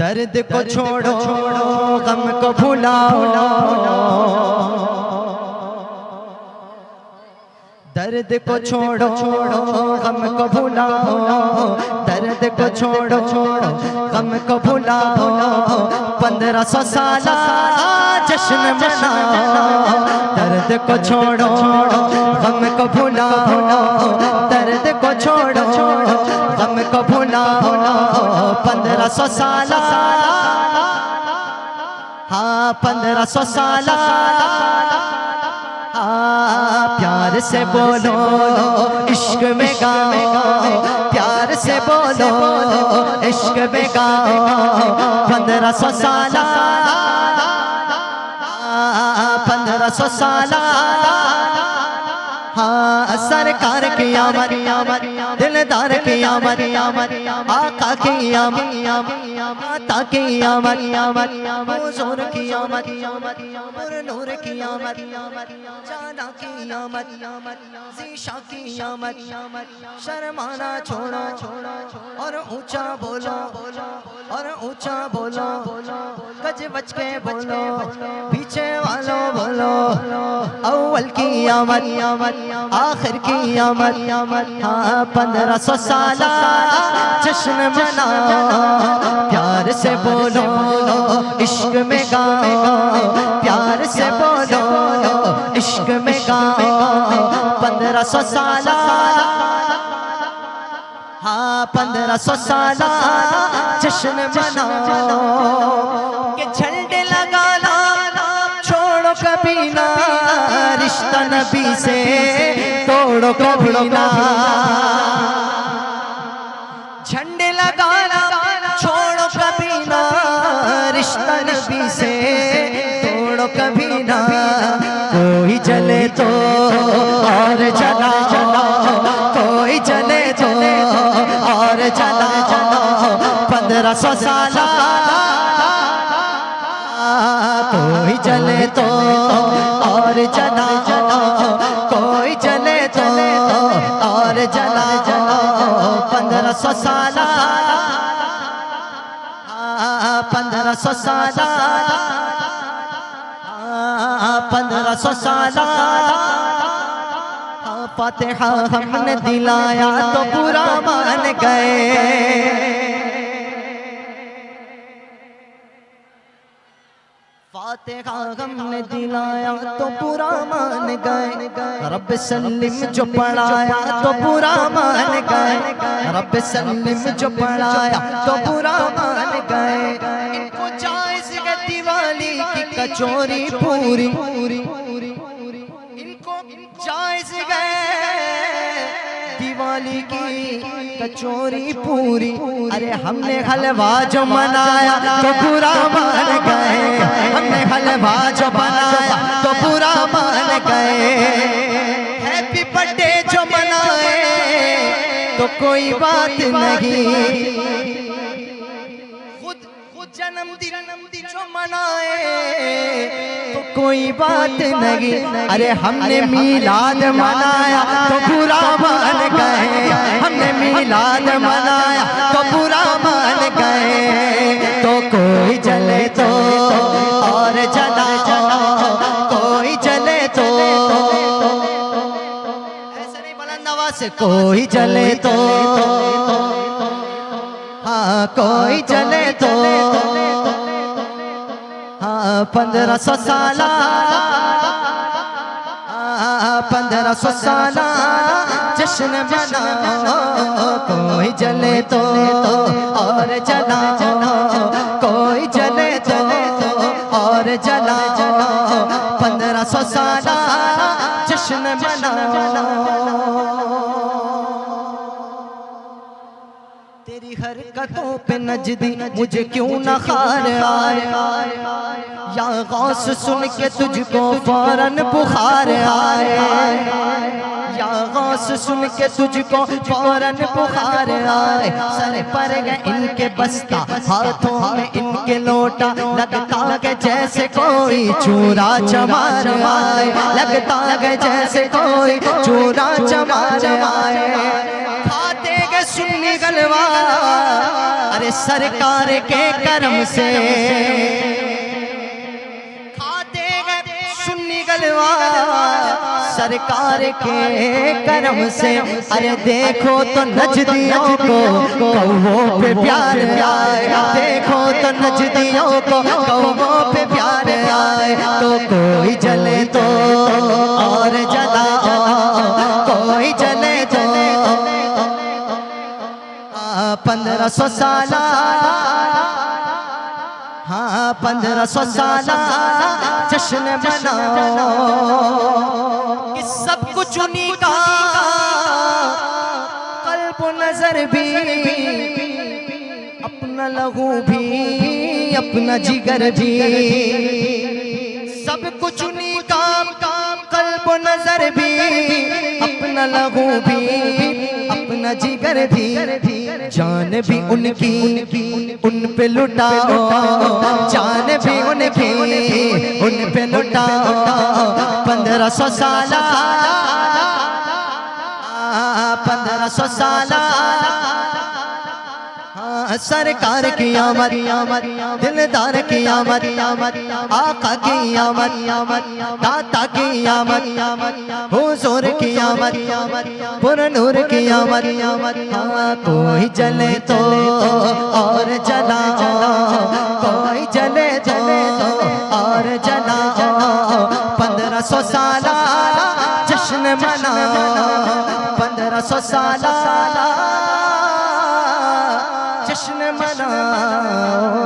दर्द को छोड़ो गम को भुलाओ, दर्द को छोड़ो गम को भुलाओ, दर्द को छोड़ो गम को भुलाओ। 1500 साल जश्न मनाओ, दर्द को छोड़ो गम को भुलाओ, दर्द को छोड़ो गम को भुलाओ। 1500 साल, हाँ 1500 साल, प्यार से बोलो इश्क में गाओ, प्यार से बोलो इश्क में गाओ। 1500 साल, 1500 साल, हाँ सरकार की आमद, दिलदार की आमद, आका की आमद, माता की आमद, हुजूर की आमद, नूर की आमद, जाना की आमद, ज़ीशा की आमद। शर्माना छोड़ो और ऊंचा बोलो, और ऊंचा बोलो, गज बच के बोलो, पीछे वालों बोलो। अव्वल की आमद, आखिर की आमद, हाँ 1500 साल जश्न मनाओ। प्यार से बोलो इश्क में गाओ, प्यार से बोलो इश्क में गाओ। 1500 साल, हाँ 1500 साल जश्न मनाओ। के झंडे लगाना छोड़ो कभी ना, रिश्ता नबी से तोड़ो कभी ना। झंडे लगाना छोड़ो कभी ना, रिश्ता नबी से तोड़ो कभी ना। कोई जले तो और जलाओ, कोई जले तो और जलाओ। 1500 साल, कोई जले तो और जलाओ, कोई जले तो और जलाओ। 1500 साल, 1500 साल, 1500 साल। फातिहा हमने दिलाया तो बुरा मान गए, फातिहा हमने दिलाया तो बुरा मान गए। रब सल्लिम जो पढ़ाया तो बुरा मान गए, रब सल्लिम जो पढ़ाया तो बुरा मान गए। इनको जायज़ है दिवाली की कचौरी पूरी, इनको जायज़ है दिवाली की कचौरी पूरी। अरे हमने हलवा जो मनाया तो बुरा मान गए, हमने हलवा जो बनाया तो बुरा मान गए। हैप्पी बर्थडे जो मनाए तो कोई बात नहीं, खुद जन्मदिन जो मनाए तो कोई बात नहीं। अरे हमने मीलाद मनाया तो बुरा मान गए, हमने मीलाद मनाया तो बुरा मान गए। तो कोई जले तो और जलाओ, कोई जले तो, ऐसे नहीं बुलंद आवाज़ से, कोई जले तो, हाँ कोई जले तो, हाँ 1500 साल, 1500 साल जश्न मनाओ। कोई जले तो और जलाओ, कोई जले तो और जलाओ। 1500 साल जश्न मनाओ। तेरी हरकतों पे नजदी मुझे क्यों न खार आए, या गौस सुन के तुझको फौरन बुखार आए, या गौस सुन के तुझको फौरन बुखार आए। सर पर गए इनके बस्ता, हाथों में इनके लोटा, लगता है जैसे कोई चूरा चमार आए, लगता है जैसे कोई चूरा चमार आए। खाते गए सुन्नी गलवा, अरे सरकार के करम से खाते गए सुन्नी गलवा सरकार के करम से। अरे देखो तो नजदियों को कौवों पे प्यार आए, देखो तो नजदियों को कौवों पे प्यार आए। तो कोई जले तो और जलाओ, कोई जले तो 1500 साल, हाँ 1500 साल जश्न मनाओ कि सब कुछ उन्हीं का, कल्ब नजर भी, अपना लहू भी, अपना जिगर भी, सब कुछ उन्हीं का, कल्ब नजर भी, अपना लहू भी, अपना जिगर भी, जान भी उनकी उन पे लुटाओ, जान भी उनकी उन पे लुटाओ। 1500 साल, 1500 साल सरकार की आमद, दिलदार की आमद, आका की आमद, दाता की आमद, हुजूर की आमद, पुरनूर की आमद। हाँ कोई जले तो और जलाओ, कोई जले तो और जलाओ। 1500 साल जश्न मनाओ, 1500 साल जश्न मनाओ।